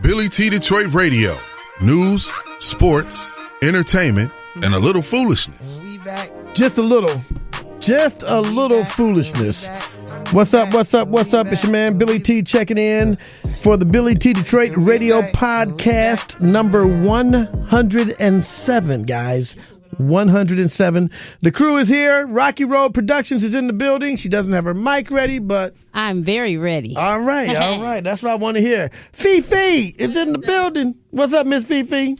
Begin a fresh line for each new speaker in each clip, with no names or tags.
Billy T. Detroit Radio. News, sports, entertainment, and a little foolishness.
Just a little foolishness. What's up? It's your man Billy T checking in for the Billy T Detroit Radio Podcast number 107, guys. 107. The crew is here. Rocky Road Productions is in the building. She doesn't have her mic ready, but
I'm very ready.
All right. That's what I want to hear. Fifi is in the building. What's up, Miss Fifi?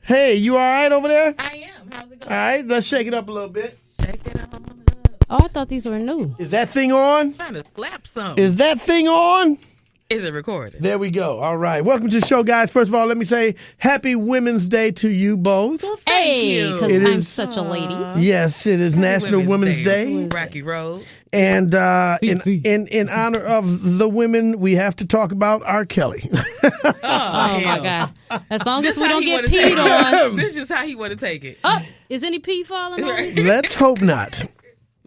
Hey, you all right over there?
I am. How's it going?
All right, let's shake it up a little bit.
Shake it up.
Oh, I thought these were new.
Is that thing on?
I'm trying to slap something.
Is that thing on?
Is it recorded?
There we go. All right. Welcome to the show, guys. First of all, let me say Happy Women's Day to you both.
Well, thank you.
Because I'm such a lady.
Yes, it is National Women's Day.
Rocky Road.
And in honor of the women, we have to talk about R. Kelly.
Oh my God. As long as we don't get peed on.
This is how he want to take it.
Oh, is any pee falling on me?
Let's hope not.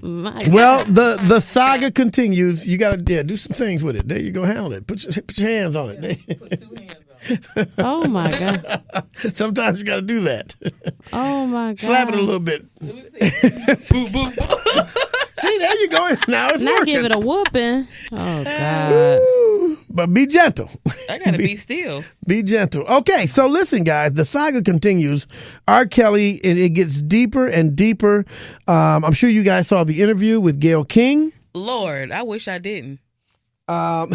Well, the saga continues. You got to do some things with it. There you go. Handle it. Put your hands on it.
Put 2 hands on it.
Oh, my God.
Sometimes you got to do that.
Oh, my God.
Slap it a little bit.
Let me see. Boo, boo, boo.
See, there you go. Now it's
Not
working.
give it a whooping. Oh, God.
Ooh, but be gentle.
I got to be still.
Be gentle. Okay, so listen, guys. The saga continues. R. Kelly, it gets deeper and deeper. I'm sure you guys saw the interview with Gayle King.
Lord, I wish I didn't.
My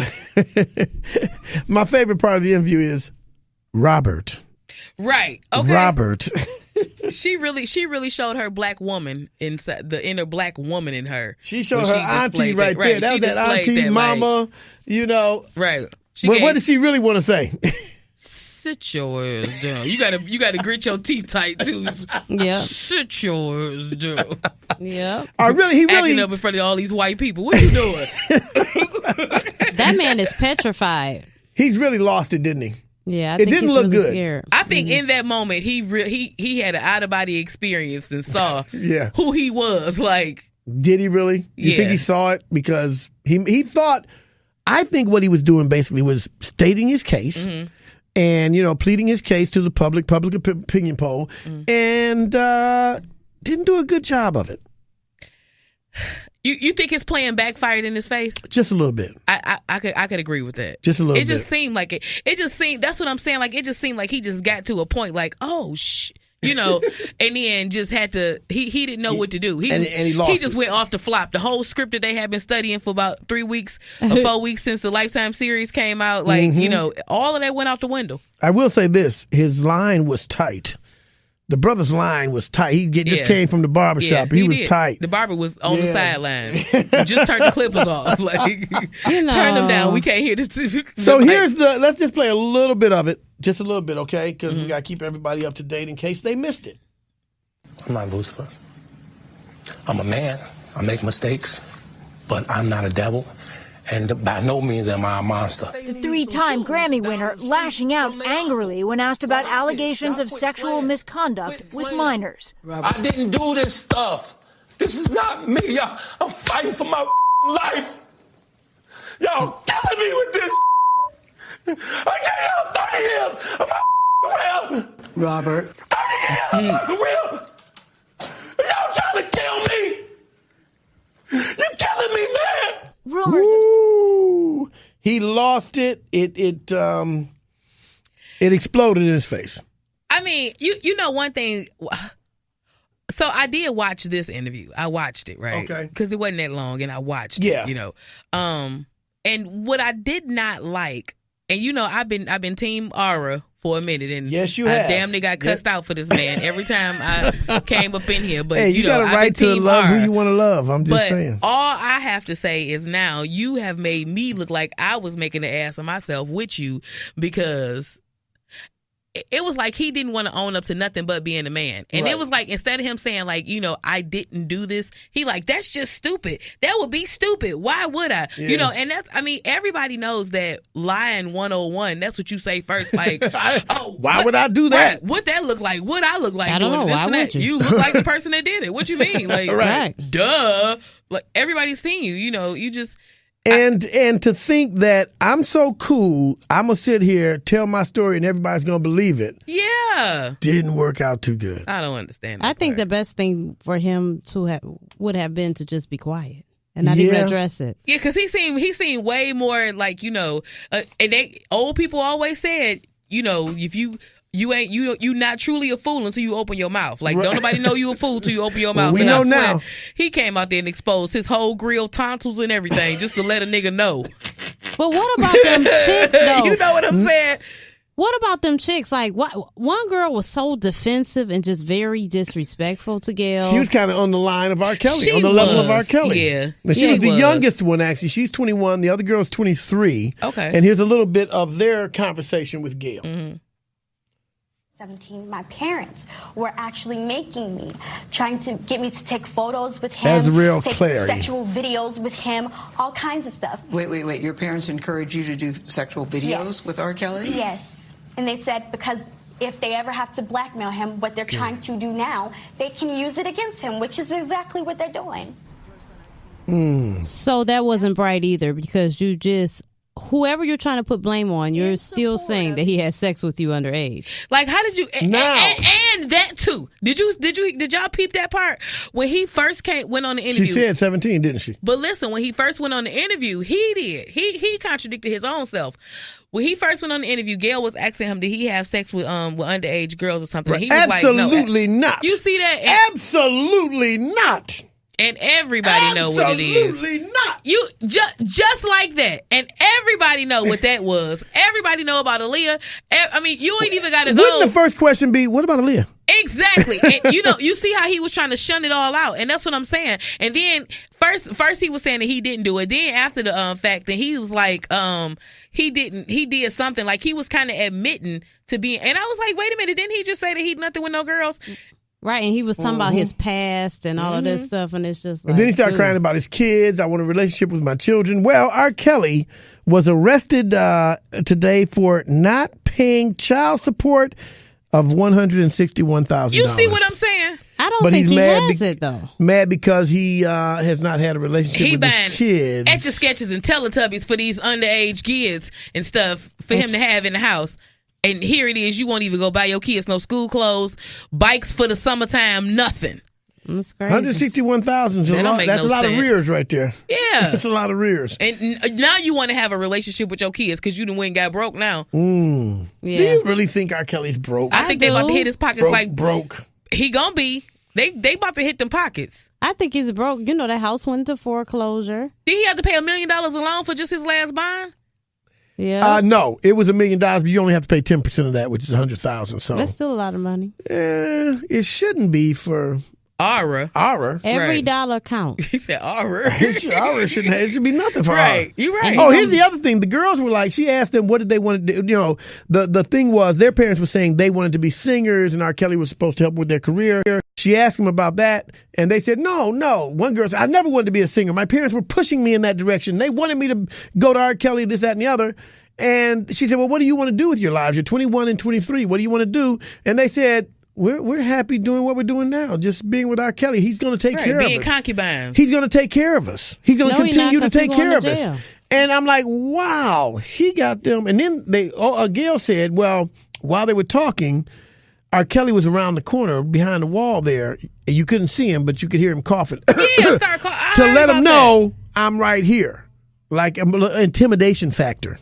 favorite part of the interview is Robert.
Right. Okay.
Robert.
She really showed her black woman inside the inner black woman in her.
She showed
when
her
she
auntie
displayed
right there. That was that auntie,
that,
mama, you know.
Right.
What did she really want to say?
Sit your ass down. You gotta grit your teeth tight too.
Yeah.
Sit your ass down.
Yeah.
He really
acting up in front of all these white people. What you doing?
That man is petrified.
He's really lost it, didn't he?
Yeah, I
It
think
didn't
he's
look
really
good.
Scared.
I think in that moment he had an out of body experience and saw
Yeah.
who he was. Like,
Did he really? You think
Yeah.
he saw it? Because he thought, I think what he was doing basically was stating his case and, pleading his case to the public opinion poll and didn't do a good job of it.
you think his plan backfired in his face?
Just a little bit.
I could agree with that.
Just a little
It
bit.
just seemed like it. It just seemed. That's what I'm saying. Like, it just seemed like he just got to a point like, oh and then just had to. He didn't know what to do.
And he lost
He just
it.
went off the flop. The whole script that they had been studying for about 3 weeks or 4 weeks since the Lifetime series came out, like all of that went out the window.
I will say this: his line was tight. The brother's line was tight. He just came from the barbershop. He was
did.
tight.
The barber was on the sideline. Just turned the clippers off. Like, turn them down. We can't hear this.
So let's just play a little bit of it. Just a little bit, okay? Because we got to keep everybody up to date in case they missed it.
I'm not Lucifer. I'm a man. I make mistakes, but I'm not a devil. And by no means am I a monster.
The 3-time Grammy winner lashing out angrily when asked about allegations of sexual misconduct with minors.
I didn't do this stuff. This is not me. I'm fighting for my life. Y'all killing me with this. I gave y'all 30 years of my career.
Robert.
30 years of my career. Y'all trying to kill me. You killing me, man.
Rumors.
Ooh, he lost it. It exploded in his face.
I mean, you know one thing. So I did watch this interview. I watched it, right?
Okay.
Because it wasn't that long, and I watched
Yeah.
it. And what I did not like, and I've been Team Aura for a minute, and
Yes, you
I
have.
damn near got cussed out for this man every time I came up in here. But
Hey, you got a
I've
right
been
to
Team
love
Aura.
who you want to love. I'm just
But
saying.
all I have to say is now you have made me look like I was making an ass of myself with you, because it was like he didn't want to own up to nothing but being a man. And
Right.
it was like, instead of him saying like, I didn't do this, he like, that's just stupid. That would be stupid. Why would I?
Yeah.
And everybody knows that lying 101, that's what you say first. Like,
Why would I do that?
Right, what that look like? What I look like?
I don't
doing
know.
this
Why
and
would
that?
you?
You look like the person that did it. What you mean? Like,
Right.
duh. Like, everybody's seen you. You just.
And to think that I'm so cool, I'm going to sit here, tell my story, and everybody's going to believe it.
Yeah.
Didn't work out too good.
I don't understand that
I think
part.
the best thing for him to would have been to just be quiet and not even address it.
Yeah, because he seemed way more like, and old people always said, if you not truly a fool until you open your mouth. Like, don't nobody know you a fool till you open your mouth.
We
and
know
I swear,
now.
He came out there and exposed his whole grill, tonsils, and everything just to let a nigga know.
But what about them chicks, though?
You know what I'm saying?
What about them chicks? Like, one girl was so defensive and just very disrespectful to Gayle.
She was kind of on the line of R. Kelly,
She
on the level of R.
was,
Kelly.
yeah.
She was the
was.
youngest one, actually. She's 21. The other girl's 23.
Okay.
And here's a little bit of their conversation with Gayle.
Mm-hmm.
17, my parents were actually making me, trying to get me to take photos with him,
That's real
take
clarity.
sexual videos with him, all kinds of stuff.
Wait. Your parents encourage you to do sexual videos
Yes.
with R. Kelly?
Yes. And they said because if they ever have to blackmail him, what they're trying to do now, they can use it against him, which is exactly what they're doing.
So that wasn't bright either, because you just, whoever you're trying to put blame on, you're still saying that he had sex with you underage.
Like, how did you?
Now.
And that too. Did y'all peep that part when he first went on the interview?
She said 17, didn't she?
But listen, when he first went on the interview, he contradicted his own self. When he first went on the interview, Gayle was asking him, did he have sex with underage girls or something? He was
Absolutely
like, no.
not.
You see that?
Absolutely not.
And everybody know what it is.
Absolutely not.
You just like that, and everybody know what that was. Everybody know about Aaliyah. I mean, you ain't even got to go.
Wouldn't the first question be, what about Aaliyah?
Exactly. And you see how he was trying to shun it all out, and that's what I'm saying. And then first he was saying that he didn't do it. Then after the fact that he was like he did something, like he was kind of admitting to being. And I was like, wait a minute, didn't he just say that he nothing with no girls?
Right, and he was talking about his past and all of this stuff, and it's just like...
And then he started crying about his kids. I want a relationship with my children. Well, R. Kelly was arrested today for not paying child support of $161,000.
You see what I'm saying?
I don't
But
think
he's
he
mad
has it, though.
Mad because he has not had a relationship with his kids.
Etch a sketches and Teletubbies for these underage kids and stuff for him to have in the house. And here it is, you won't even go buy your kids no school clothes, bikes for the summertime, nothing.
That's crazy.
$161,000. That's a lot of rears right there.
Yeah.
That's a lot of rears.
And now you want to have a relationship with your kids because you done went and got broke now.
Yeah.
Do you really think R. Kelly's broke?
I think they about to hit his pockets
broke.
He gonna be. They about to hit them pockets.
I think he's broke. You know, that house went into foreclosure.
Did he have to pay $1 million alone for just his last bond?
Yeah.
No, it was $1 million, but you only have to pay 10% of that, which is $100,000. So
That's still a lot of money.
it shouldn't be for
Aura.
Every
Right.
dollar counts.
He said Aura.
Aura shouldn't have, it should be nothing for
Right.
Aura.
You're right.
Oh, here's the other thing. The girls were like, she asked them what did they want to do. You know, the thing was their parents were saying they wanted to be singers and R. Kelly was supposed to help with their career. She asked them about that and they said, no. One girl said, I never wanted to be a singer. My parents were pushing me in that direction. They wanted me to go to R. Kelly, this, that, and the other. And she said, well, what do you want to do with your lives? You're 21 and 23. What do you want to do? And they said, we're happy doing what we're doing now, just being with R. Kelly. He's going to take care of us.
Being concubines.
He's going to take care of us. He's going to continue to take care of us.
jail.
And I'm like, wow, he got them. And then Gayle said, well, while they were talking, R. Kelly was around the corner behind the wall there. You couldn't see him, but you could hear him coughing.
Yeah, start coughing.
To let him know I'm right here. Like an intimidation factor,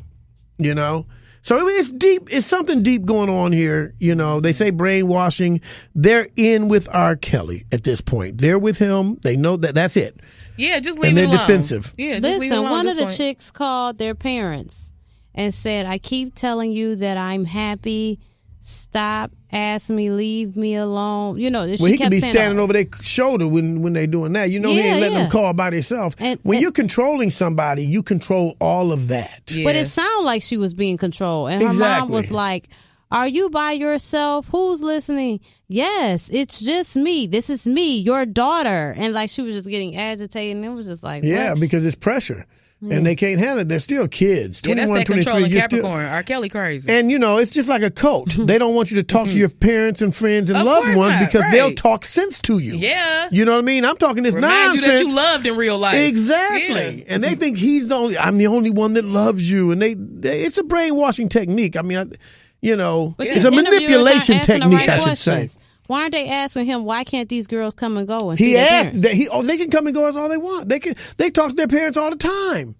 you know? So it's deep. It's something deep going on here. You know, they say brainwashing. They're in with R. Kelly at this point. They're with him. They know that that's it.
Yeah, just leave
and
it
they're
alone.
defensive.
Yeah, just leave it
Listen,
alone
one
at
of
this
the
point.
chicks called their parents and said, I keep telling you that I'm happy. Stop, ask me, leave me alone. You know,
Well, he could be standing over their shoulder when they're doing that. You know, he ain't letting them call by themselves. When you're controlling somebody, you control all of that.
Yeah.
But it sounded like she was being controlled. And her mom was like, are you by yourself? Who's listening? Yes, it's just me. This is me, your daughter. And like she was just getting agitated. And it was just like,
Yeah,
what?
because it's pressure. and they can't handle it. They're still kids.
Yeah, that's
21,
that
23.
controlling
You're still-
Capricorn. R. Kelly crazy.
And, it's just like a cult. They don't want you to talk to your parents and friends and
Of
loved
course
ones
not,
because
right.
they'll talk sense to you.
Yeah.
You know what I mean? I'm talking this
Remind
nonsense.
you that you loved in real life.
Exactly.
Yeah.
And they think I'm the only one that loves you. And it's a brainwashing technique. I mean,
But
it's
these
a
interviewers aren't
manipulation
asking the
technique,
right
I should say.
questions. Why aren't they asking him, why can't these girls come and go and see
He
their
asked
parents?
that they can come and go as all they want. They talk to their parents all the time.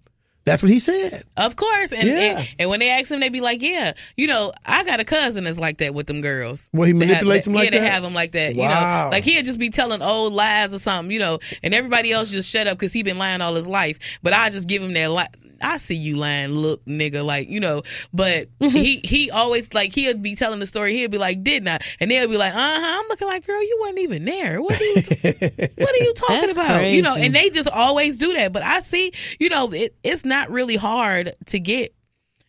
That's what he said.
Of course. And,
Yeah.
and when they ask him, they be like, yeah, I got a cousin that's like that with them girls.
Well, he manipulates them like
Yeah,
that?
they have them like that.
Wow.
Like he'll just be telling old lies or something, and everybody else just shut up because he been lying all his life. But I just give him that lie. I see you lying, look, nigga, but he always, he'll be telling the story, he'll be like, didn't I? And they'll be like, I'm looking like, girl, you wasn't even there. What are you talking
That's
about?
crazy.
And they just always do that. But I see, it's not really hard to get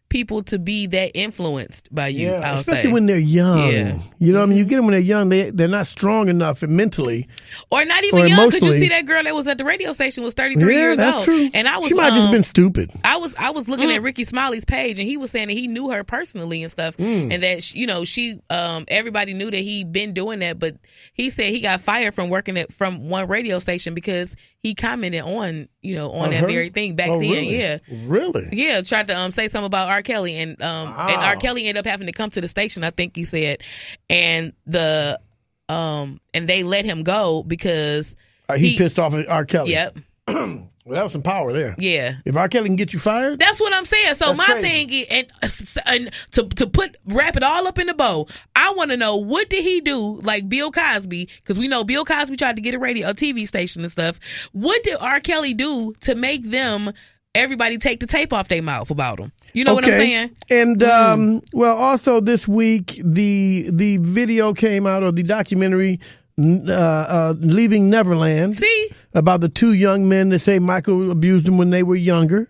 people to be that influenced by you.
Yeah,
I'll
especially
say.
when they're young.
Yeah.
You know what I mean? You get them when they're young, they're not strong enough mentally.
Or not even
Or
young. Could you
emotionally.
see that girl that was at the radio station was 33
Yeah,
years
that's
old?
true.
And I was
She might have just been stupid.
I was looking at Ricky Smiley's page, and he was saying that he knew her personally and stuff, and that she everybody knew that he'd been doing that, but he said he got fired from working from one radio station because he commented on on that
her?
very thing back
Oh,
then.
really?
Yeah,
Really?
yeah. Tried to say something about R. Kelly, and R. Kelly ended up having to come to the station. I think he said, and and they let him go because
He pissed off at R. Kelly.
Yep.
Well, that was some power there.
Yeah.
If R. Kelly can get you fired,
That's what I'm saying. So
That's
my
crazy.
thing is, and to wrap it all up in the bow, I want to know, what did he do, like Bill Cosby? Because we know Bill Cosby tried to get a TV station and stuff. What did R. Kelly do to make everybody take the tape off their mouth about him? You know what I'm saying?
And well, also this week the video came out, or the documentary Leaving Neverland.
See?
About the two young men that say Michael abused them when they were younger.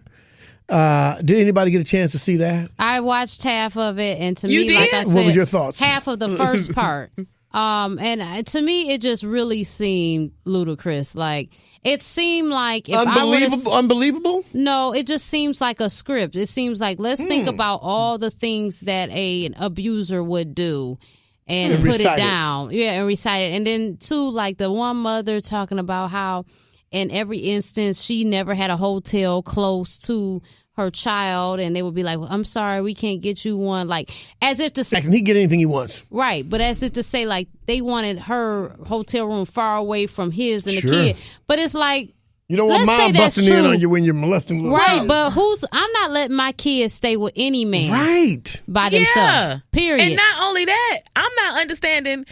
Did anybody get a chance to see that?
I watched half of it, and to
You
me,
did?
like I said,
What was your thoughts?
half of the first part. And to me, it just really seemed ludicrous. Like, it seemed like if
Unbelievable?
No, it just seems like a script. It seems like, let's think about all the things that an abuser would do and put it down. Yeah, and recite it. And then, too, like the one mother talking about how in every instance she never had a hotel close to her child, and they would be like, well, I'm sorry, we can't get you one. Like, as if to say,
Can he get anything he wants?
right, but as if to say, like, they wanted her hotel room far away from his and
Sure.
the kid. But it's like,
You don't want
let's say
mom
that's
busting in
true.
on you when you're molesting little
right,
kids.
but I'm not letting my kids stay with any man
Right.
by
Yeah.
themselves. Period.
And not only that, I'm not understanding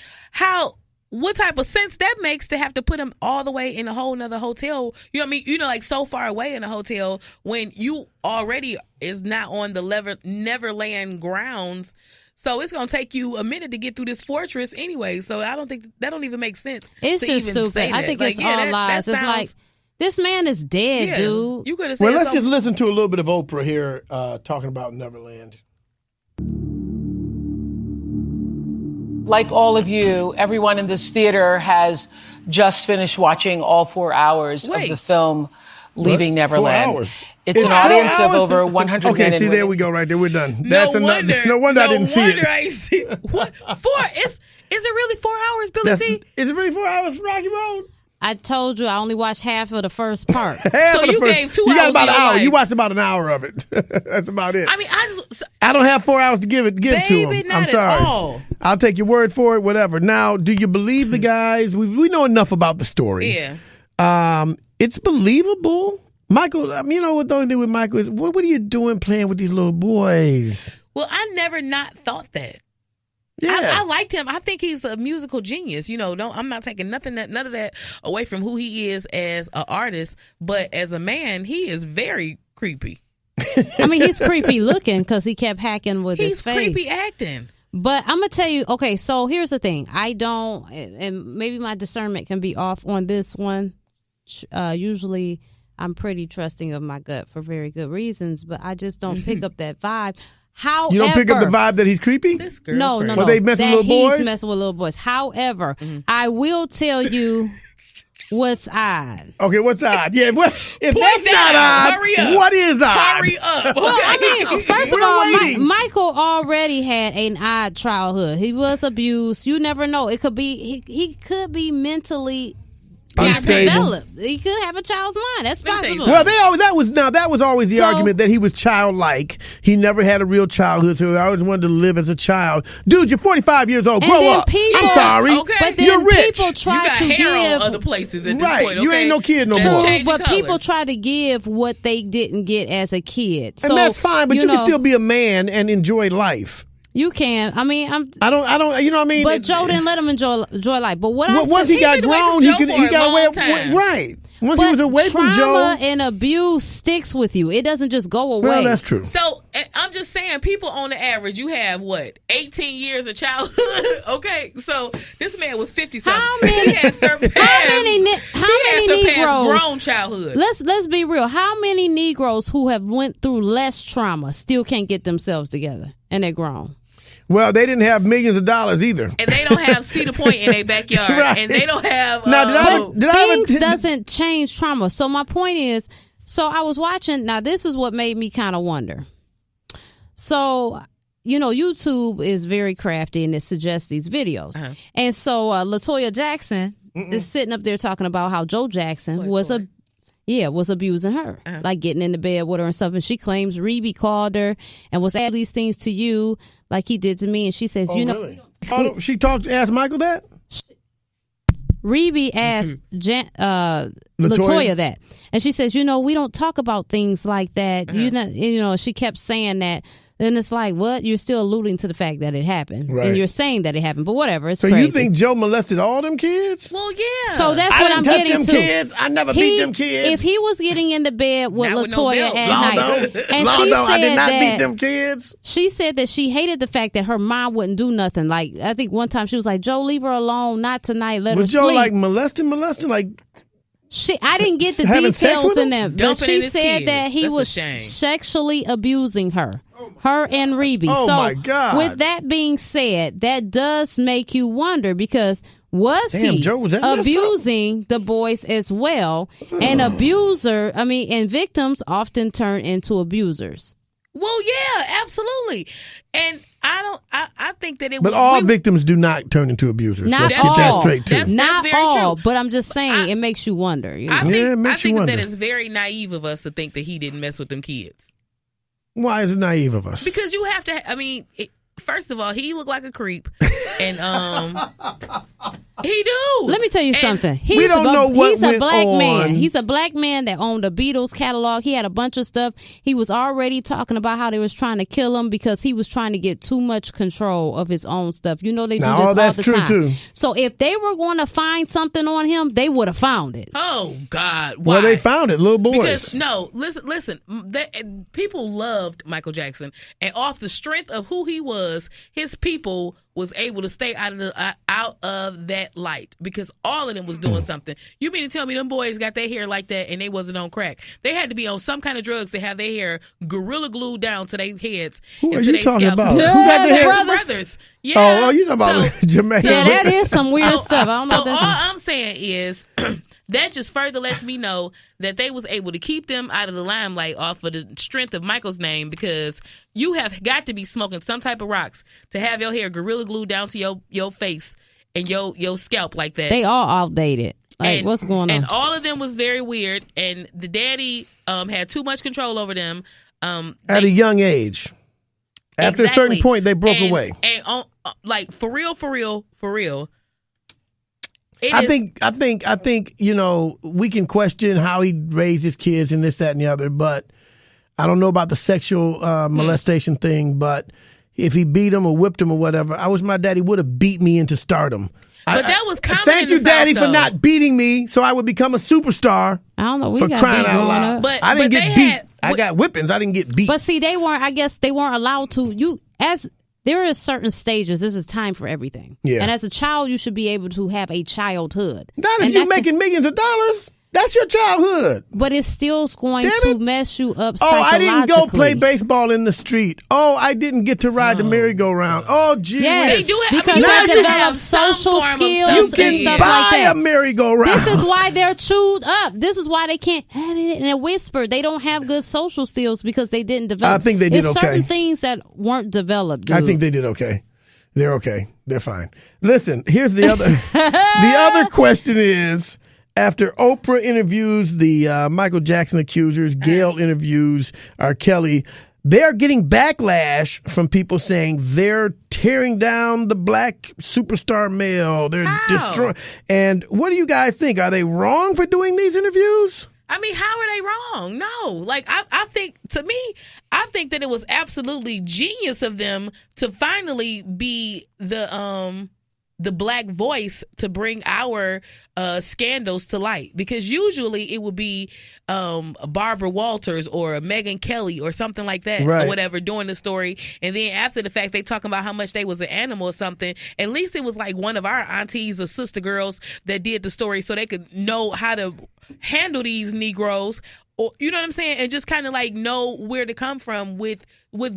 what type of sense that makes to have to put him all the way in a whole nother hotel. You know what I mean? Like so far away in a hotel when you already is not on the Neverland grounds. So it's going to take you a minute to get through this fortress anyway. So I don't think that don't even make sense.
It's
to
just
even say
stupid. I
that.
think
Like,
it's
yeah,
all
that
lies. It's
sounds-
like, this man is dead,
yeah,
dude.
You could have said
Well, let's
something.
just listen to a little bit of Oprah here talking about Neverland.
Like all of you, everyone in this theater has just finished watching all 4 hours
Wait.
of the film Leaving
What? 4
Neverland.
hours?
It's an
4
audience of
hours?
over 100 men
Okay,
and
see, there
women.
we go right there. We're done.
No wonder
I didn't see it.
I ain't see it. What? Is it really 4 hours, Billy
Is
T?
it really 4 hours, Rocky Road?
I told you I only watched half of the first part.
Half
So
of the
you
first-
gave 2
You got
hours
about
of
an
your
hour.
life.
You watched about an hour of it. That's about it.
I mean,
I don't have 4 hours to give to
Baby,
him.
not
I'm
at
sorry.
all.
I'll take your word for it. Whatever. Now, do you believe the guys? We know enough about the story.
yeah.
It's believable. Michael, you know what the only thing with Michael is, what are you doing playing with these little boys?
Well, I never not thought that.
Yeah.
I liked him. I think he's a musical genius. I'm not taking none of that away from who he is as an artist, but as a man, he is very creepy.
I mean, he's creepy looking because he kept hacking with his
He's
face.
creepy acting.
But I'm going to tell you, okay, so here's the thing. I don't, and maybe my discernment can be off on this one. Usually I'm pretty trusting of my gut for very good reasons, but I just don't pick up that vibe. However,
You don't pick up the vibe that he's creepy?
This girl.
No.
Well, they messing with
that
little boys?
he's messing with little boys. However, I will tell you What's odd?
Okay, what's odd? Yeah, if
Point
that's
down.
not odd,
Hurry up.
what is odd?
Hurry up.
Well, I mean, first of
We're
all,
waiting.
Michael already had an odd childhood. He was abused. You never know. It could be he could be mentally
Unstable.
developed. He could have a child's mind. That's
Let me tell you
possible.
Well, that was always the
So-
argument that he was childlike. He never had a real childhood, so he always wanted to live as a child. Dude, you're 45 years old.
And
Grow
then
up.
people-
I'm sorry.
Okay.
But then
You're rich.
people
You
try
got
to
hair on
give
other places at this
Right.
point.
You
okay?
ain't no kid no
Just
more.
change the
but people
colors.
try to give what they didn't get as a kid.
And
So
that's fine, but you
know,
can still be a man and enjoy life.
You can. I mean,
I don't. You know what I mean?
But Joe didn't let him enjoy life. But what I
Once
said,
he got
been away
grown,
from
he
Joe
could.
for
He
a
got away.
long time.
Right. Once
but
he was away from Joe.
trauma and abuse sticks with you. It doesn't just go away.
Well, that's true.
So I'm just saying, people on the average, you have what 18 years of childhood. Okay, so this man was 50-something.
How many-
He had surpassed,
how many Negroes?
grown childhood.
Let's be real. How many Negroes who have went through less trauma still can't get themselves together and they're grown?
Well, they didn't have millions of dollars either.
And they don't have Cedar Point in their backyard,
Right.
and they don't have.
Now, did I ever
Things doesn't change trauma. So my point is, so I was watching. Now this is what made me kind of wonder. So YouTube is very crafty and it suggests these videos.
Uh-huh.
And so LaToya Jackson is sitting up there talking about how Joe Jackson was abusing her, like getting into bed with her and stuff. And she claims Rebbie called her and was adding these things to you like he did to me. And she says,
really? She asked Michael that?
Rebbie asked LaToya that. And she says, we don't talk about things like that. She kept saying that. Then it's like, what? You're still alluding to the fact that it happened.
Right.
And you're saying that it happened. But whatever. It's
So
crazy.
you think Joe molested all them kids?
Well, yeah.
So that's
I
what
didn't
I'm
touch
getting
them
to.
kids. I never beat them kids.
If he was getting into bed with
Not with no
LaToya
belt.
at
Lord,
night,
no.
and
Lord,
she
no,
said
I did not
that
beat them kids.
she said that she hated the fact that her mom wouldn't do nothing. Like I think one time she was like, "Joe, leave her alone. Not tonight. Let her
Was Joe
sleep."
like molesting? Like
I didn't get the
having sex
details
with
in
him?
them, but
Dumping
she
in his
said
kids.
that he
That's a
was
shame.
sexually abusing her and Rebbie.
Oh,
so
my God.
with that being said, that does make you wonder because was
Damn,
he
Joe, was that messed up?
abusing the boys as well? And and victims often turn into abusers.
Well, yeah, absolutely. And I think that it.
But all victims do not turn into abusers.
Not
Let's get that
all.
straight too.
That's
Not
very
all,
true.
but I'm just saying it makes you wonder.
I think,
Yeah, it makes
I think
you
that
wonder.
it's very naive of us to think that he didn't mess with them kids.
Why is it naive of us?
Because you have to. I mean, first of all, he looked like a creep, and he do.
Let me tell you something. He's
We don't know what
he's a
went
black
on.
man. He's a black man that owned a Beatles catalog. He had a bunch of stuff. He was already talking about how they was trying to kill him because he was trying to get too much control of his own stuff. They
Now,
do this
all
all
that's
the
true,
time.
too.
So if they were going to find something on him, they would have found it.
Oh God! Why?
Well, they found it, little boys.
Because no, listen. People loved Michael Jackson, and off the strength of who he was, his people was able to stay out of that light because all of them was doing something. You mean to tell me them boys got their hair like that and they wasn't on crack? They had to be on some kind of drugs to have their hair gorilla glued down to their heads.
Who
and
are
to
you
their
talking
scalps.
about? Who
Yeah,
got
the
the hair?
brothers.
Yeah.
Oh, you talking about Jermaine?
Yeah, that is some weird stuff. I don't know.
So
If that's
all I'm saying is that just further lets me know that they was able to keep them out of the limelight off of the strength of Michael's name because you have got to be smoking some type of rocks to have your hair gorilla glued down to your face and your scalp like that.
they all outdated. Like, what's going on?
And all of them was very weird. And the daddy had too much control over them.
At a young age. After a certain point, they broke away.
And like for real.
I think we can question how he raised his kids and this, that, and the other, but I don't know about the sexual molestation thing. But if he beat him or whipped him or whatever, I wish my daddy would have beat me into stardom.
But that was common
Thank
in
you,
the
Daddy,
South,
for
though.
not beating me, so I would become a superstar.
I don't know. We
for
got
crying
beat
out
growing
loud.
up.
But-
I didn't
but
get
they
beat.
had-
I got whippings. I didn't get beat.
But see, they weren't allowed to. There are certain stages. There's a time for everything.
Yeah.
And as a child, you should be able to have a childhood.
Not if
And
you're
that
making millions of dollars. That's your childhood.
But it's still going to mess you up psychologically.
Oh, I didn't go play baseball in the street. Oh, I didn't get to ride the merry-go-round. Oh, gee.
Yes,
they do it
because they develop social skills and stuff like that.
A merry-go-round.
This is why they're chewed up. This is why they can't have it in a whisper. They don't have good social skills because they didn't develop.
I think they did okay.
Certain things that weren't developed, dude.
I think they did okay. They're okay. They're fine. Listen, here's the other. The other question is, after Oprah interviews the Michael Jackson accusers, Gayle interviews R. Kelly, they're getting backlash from people saying they're tearing down the black superstar male. They're destroying. And what do you guys think? Are they wrong for doing these interviews?
I mean, how are they wrong? No. Like, I think, to me, I think that it was absolutely genius of them to finally be the black voice to bring our scandals to light, because usually it would be Barbara Walters or Megyn Kelly or something like that, or whatever, doing the story, and then after the fact they talking about how much they was an animal or something. At least it was like one of our aunties or sister girls that did the story so they could know how to handle these Negroes, or you know what I'm saying, and just kind of like know where to come from with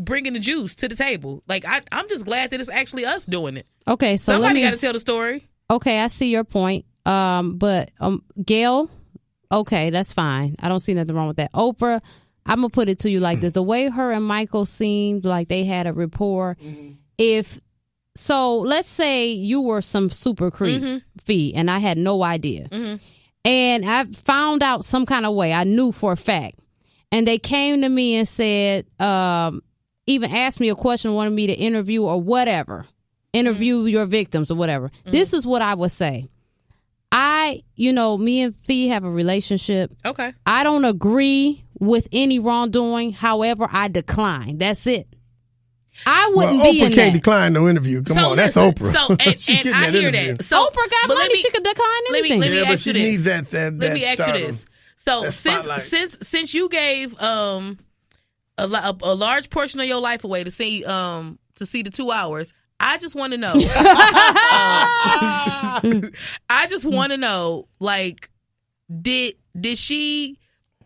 bringing the juice to the table. Like, I'm just glad that it's actually us doing it. Okay, so somebody got to tell the story.
Okay, I see your point. But Gayle, okay, that's fine. I don't see nothing wrong with that. Oprah, I'm gonna put it to you like this: the way her and Michael seemed like they had a rapport. So let's say you were some super creep fee, and I had no idea, and I found out some kind of way. I knew for a fact, and they came to me and said, even asked me a question, wanted me to interview or whatever. Interview your victims or whatever. This is what I would say. Me and Fee have a relationship.
Okay.
I don't agree with any wrongdoing. However, I decline. That's it. I wouldn't be in
Oprah can't
that.
decline no interview. Come on, that's Oprah.
So, and I hear that. So,
Oprah got money. She could decline anything.
Let me ask
but she
you this.
needs that
Let me ask you this. So, since you gave a large portion of your life away to see the 2 hours, I just want to know. I just want to know, like, did she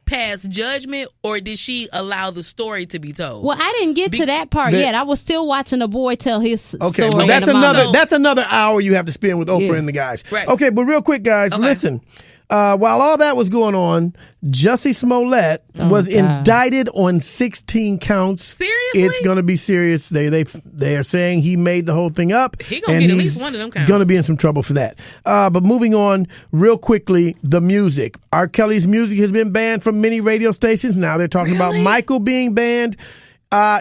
pass judgment, or did she allow the story to be told?
Well, I didn't get to that part yet. I was still watching the boy tell his story.
Okay, well, that's another hour you have to spend with Oprah and the guys.
Right.
Okay, but real quick, guys, listen. While all that was going on, Jussie Smollett was indicted on 16 counts.
Seriously?
It's going to be serious. They are saying he made the whole thing up.
He going to get at least one of them counts.
Going to be in some trouble for that. But moving on real quickly, the music. R. Kelly's music has been banned from many radio stations. Now they're talking about Michael being banned.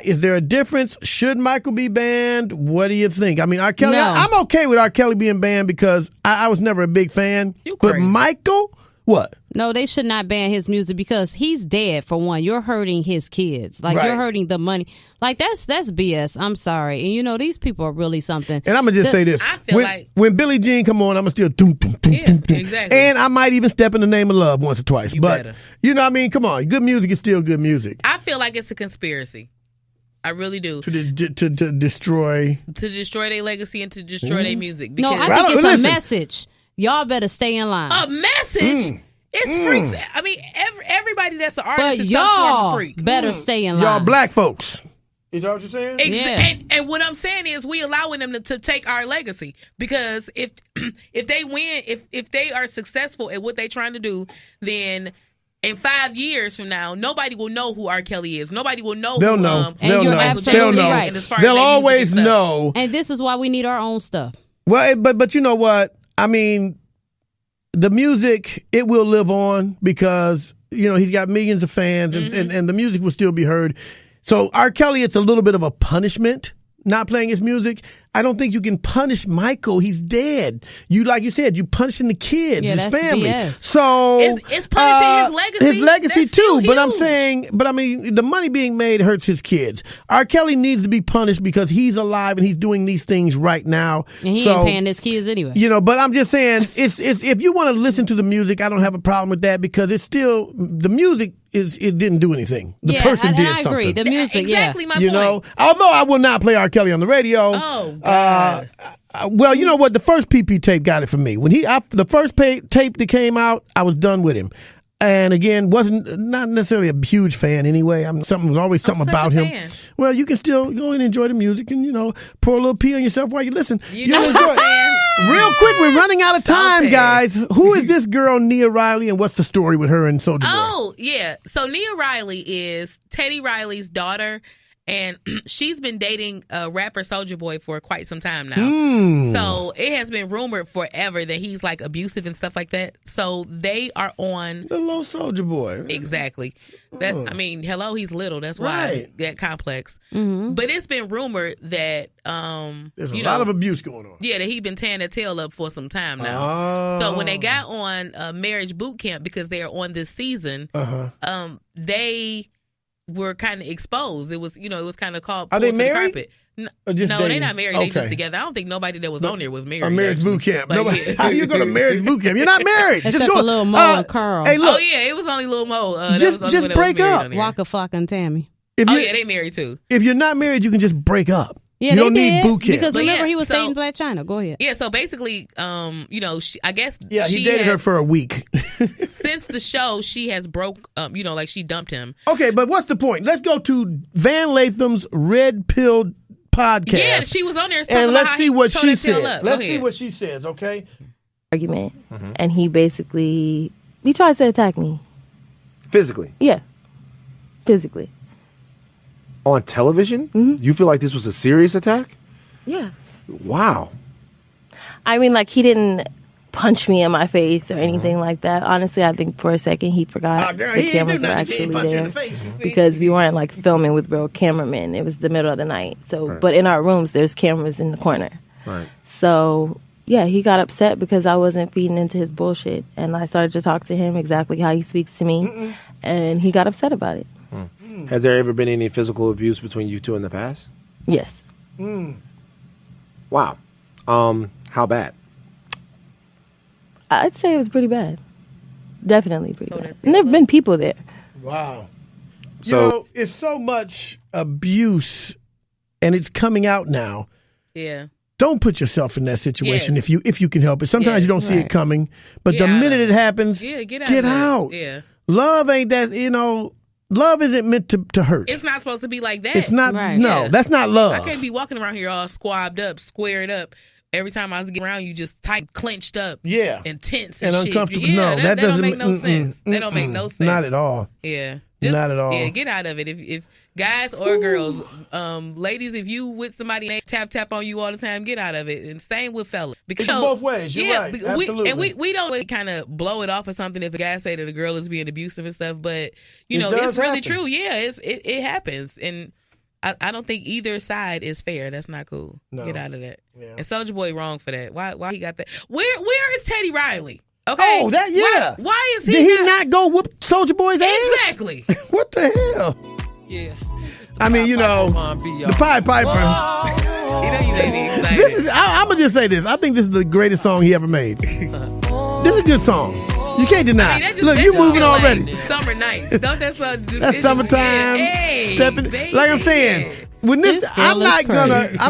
Is there a difference? Should Michael be banned? What do you think? I mean, R. Kelly,
No.
I'm okay with R. Kelly being banned because I was never a big fan. But Michael, what?
No, they should not ban his music because he's dead, for one. You're hurting his kids. Like, you're hurting the money. Like, that's BS. I'm sorry. And, these people are really something.
And I'm going to just say this.
I feel
when Billie Jean come on, I'm going to still doom, doom, doom, doom, doom.
Exactly.
And I might even step in the name of love once or twice. But,
better.
what I mean? Come on. Good music is still good music.
I feel like it's a conspiracy. I really do.
To destroy.
To destroy their legacy and to destroy their music.
No, I think it's a message. Y'all better stay in line.
A message? It's freaks. I mean, everybody that's an artist
but
is some form of
y'all
freak.
better stay in line.
Y'all black folks. Is that what you're saying?
And what I'm saying is we allowing them to take our legacy, because if they win, if they are successful at what they're trying to do, then in 5 years from now, nobody will know who R. Kelly is. Nobody will know.
They'll know.
And you're absolutely right.
They'll always know.
And this is why we need our own stuff.
Well, but you know what? I mean, the music, it will live on because, he's got millions of fans and the music will still be heard. So R. Kelly, it's a little bit of a punishment not playing his music. I don't think you can punish Michael. He's dead. Like you said, you punishing the kids, his family.
BS.
So
it's punishing his legacy.
His legacy
That's
too. But I'm
huge.
saying, the money being made hurts his kids. R. Kelly needs to be punished because he's alive and he's doing these things right now.
And he ain't paying his kids anyway.
But I'm just saying, it's if you want to listen to the music, I don't have a problem with that because it's still the music. It didn't do anything. The person did something.
I agree. The music,
exactly my
point. Although I will not play R. Kelly on the radio.
Oh, God.
Well, you know what? The first PP tape got it for me. When the first tape that came out, I was done with him. And again, not necessarily a huge fan anyway. Was always something about him.
Fan.
Well, you can still go and enjoy the music and, pour a little pee on yourself while you listen.
You'll
enjoy it. Real quick, we're running out of time, guys. Who is this girl, Nia Riley, and what's the story with her and Soulja Boy?
Oh, yeah. So Nia Riley is Teddy Riley's daughter. And she's been dating rapper Soulja Boy for quite some time now. So it has been rumored forever that he's like abusive and stuff like that. So they are on
the little Soulja Boy.
Exactly. I mean, hello, he's little. That's why that complex.
Mm-hmm.
But it's been rumored that
there's a lot of abuse going on.
Yeah, that he's been tearing that tail up for some time now. So when they got on Marriage Boot Camp, because they are on this season, they were kind of exposed. It was, it was kind of called.
Are they married?
No,
they're not
married. They just together. I don't think nobody that was on there was married.
A marriage boot camp. How you go to marriage boot camp? You're not married.
Except for Lil Mo and Carl.
Hey, look.
Oh yeah, it was only Lil Mo.
Just break up.
Waka Flocka and Tammy.
They married too.
If you're not married, you can just break up.
Yeah,
you don't need boot camp.
Because remember, he was dating Black China. Go ahead.
Yeah, so basically, I guess.
Yeah, he dated her for a week.
Since the show, she has broke, like she dumped him.
Okay, but what's the point? Let's go to Van Latham's Red Pill podcast.
Yeah, she was on there.
And let's see what she said. Let's see what she says, okay?
Argument. And he tries to attack me.
Physically?
Yeah. Physically.
On television? You feel like this was a serious attack?
Yeah.
Wow.
I mean, like, he didn't punch me in my face or anything like that. Honestly, I think for a second he forgot the cameras were actually there because we weren't like filming with real cameramen. It was the middle of the night. So, but in our rooms, there's cameras in the corner.
Right.
So, yeah, he got upset because I wasn't feeding into his bullshit, and I started to talk to him exactly how he speaks to me, and he got upset about it.
Has there ever been any physical abuse between you two in the past?
Yes.
Wow. How bad?
I'd say it was pretty bad. Definitely pretty bad. And there have been people there.
Wow. So it's so much abuse, and it's coming out now.
Yeah.
Don't put yourself in that situation if you can help it. Sometimes you don't see it coming, but the minute it happens, get out.
Yeah.
Love ain't that, love isn't meant to hurt.
It's not supposed to be like that.
It's not. Right. No, that's not love.
I can't be walking around here all squabbed up, squared up. Every time I get around you, just tight, clenched up, and tense and
uncomfortable.
Shit.
No, that doesn't
make no sense. They don't make no sense.
Not at all.
Yeah,
not at all.
Yeah, get out of it. If guys or girls, ladies, if you with somebody and they tap on you all the time, get out of it. And same with fellas. Because
it's both ways. You're right. Absolutely.
We don't really kind of blow it off or something if a guy say that a girl is being abusive and stuff, but it's
happen.
really true. Yeah, it happens, and I don't think either side is fair. That's not cool.
No.
Get out of that.
Yeah.
And Soulja Boy wrong for that. Why he got that? Where is Teddy Riley? Okay.
Oh,
Why is he?
Did he not go whoop Soulja Boy's ass?
Exactly.
What the hell?
Yeah.
I mean, the Pied Piper.
You made me excited.
I'm gonna just say this. I think this is the greatest song he ever made. This is a good song. You can't deny. Look, you moving already.
Summer nights. Don't that song?
That's summertime. Stepping. Like I'm saying, when I'm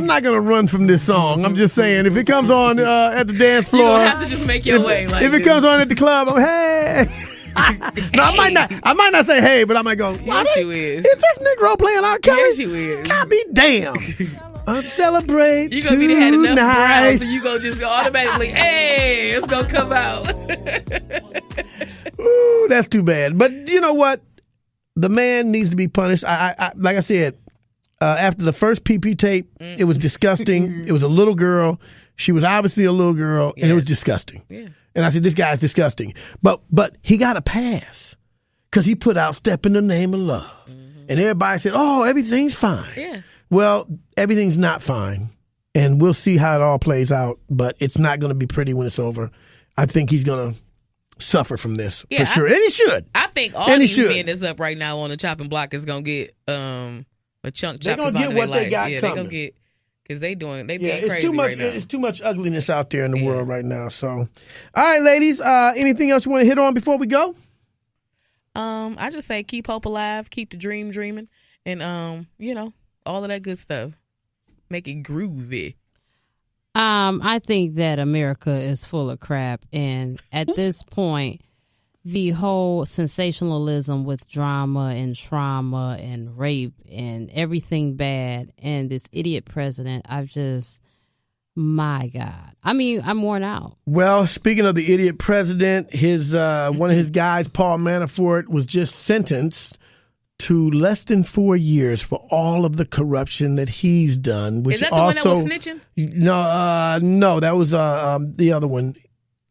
not gonna run from this song. I'm just saying, if it comes on at the dance floor,
you have to just make your way.
If it comes on at the club, I'm hey. No, I might not say hey, but I might go.
Yes, you is.
Is this Negro playing R. Kelly?
Yes, you is.
God be damn. Celebrate
you gonna be had enough brown, so you gonna just automatically, hey, it's gonna come out.
Ooh, that's too bad. But you know what? The man needs to be punished. I like I said, after the first PP tape, it was disgusting. It was a little girl. She was obviously a little girl, and it was disgusting.
Yeah.
And I said, this guy's disgusting. But he got a pass because he put out Step in the Name of Love. And everybody said, oh, everything's fine.
Yeah.
Well, everything's not fine. And we'll see how it all plays out. But it's not going to be pretty when it's over. I think he's going to suffer from this for sure. And he should.
I think all these men that's up right now on the chopping block is going to get a chunk chopped.
They're going to get what they got coming.
They're going to get. Because they being
it's
crazy
too much.
Right now.
It's too much ugliness out there in the world right now. So, all right, ladies. Anything else you want to hit on before we go?
I just say keep hope alive, keep the dream dreaming, and all of that good stuff. Make it groovy.
I think that America is full of crap, and at this point, the whole sensationalism with drama and trauma and rape and everything bad, and this idiot president, my God. I mean, I'm worn out.
Well, speaking of the idiot president, his one of his guys, Paul Manafort, was just sentenced to less than 4 years for all of the corruption that he's done. Which
is that the
also,
one that was snitching?
No, that was the other one.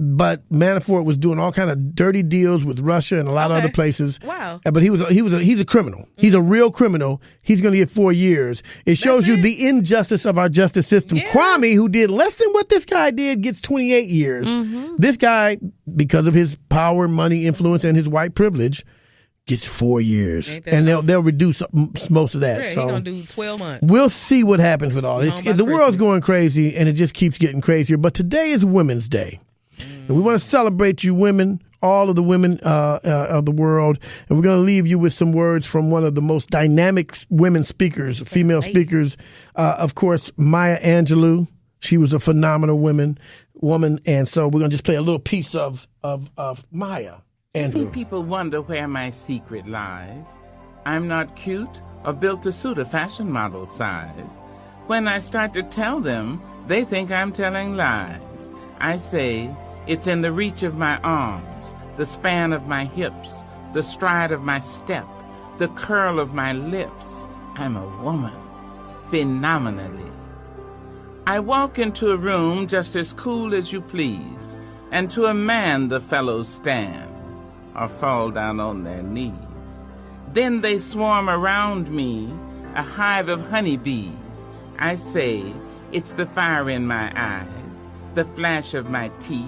But Manafort was doing all kind of dirty deals with Russia and a lot of other places.
Wow!
But he's a criminal. He's a real criminal. He's going to get 4 years. It shows you the injustice of our justice system. Yeah. Kwame, who did less than what this guy did, gets 28 years. Mm-hmm. This guy, because of his power, money, influence, and his white privilege, gets 4 years, and they'll reduce most of that.
Yeah,
so
he's gonna do 12 months.
We'll see what happens with all this. The world's going crazy, and it just keeps getting crazier. But today is Women's Day. And we want to celebrate you women, all of the women of the world. And we're going to leave you with some words from one of the most dynamic women speakers, female speakers. Of course, Maya Angelou. She was a phenomenal woman. And so we're going to just play a little piece of Maya Angelou.
Many people wonder where my secret lies. I'm not cute or built to suit a fashion model size. When I start to tell them, they think I'm telling lies. I say, it's in the reach of my arms, the span of my hips, the stride of my step, the curl of my lips. I'm a woman, phenomenally. I walk into a room just as cool as you please, and to a man the fellows stand, or fall down on their knees. Then they swarm around me, a hive of honeybees. I say, it's the fire in my eyes, the flash of my teeth,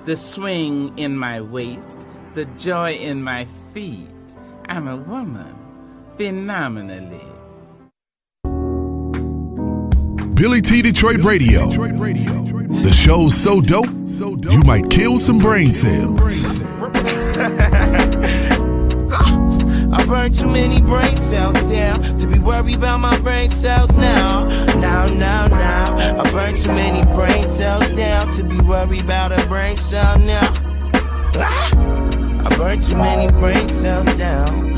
the swing in my waist, the joy in my feet. I'm a woman, phenomenally.
BillyTDetroit Radio. The show's so dope, you might kill some brain cells.
I burned too many brain cells down to be worried about my brain cells now. I burned too many brain cells down to be worried about a brain cell now. I burned too many brain cells down.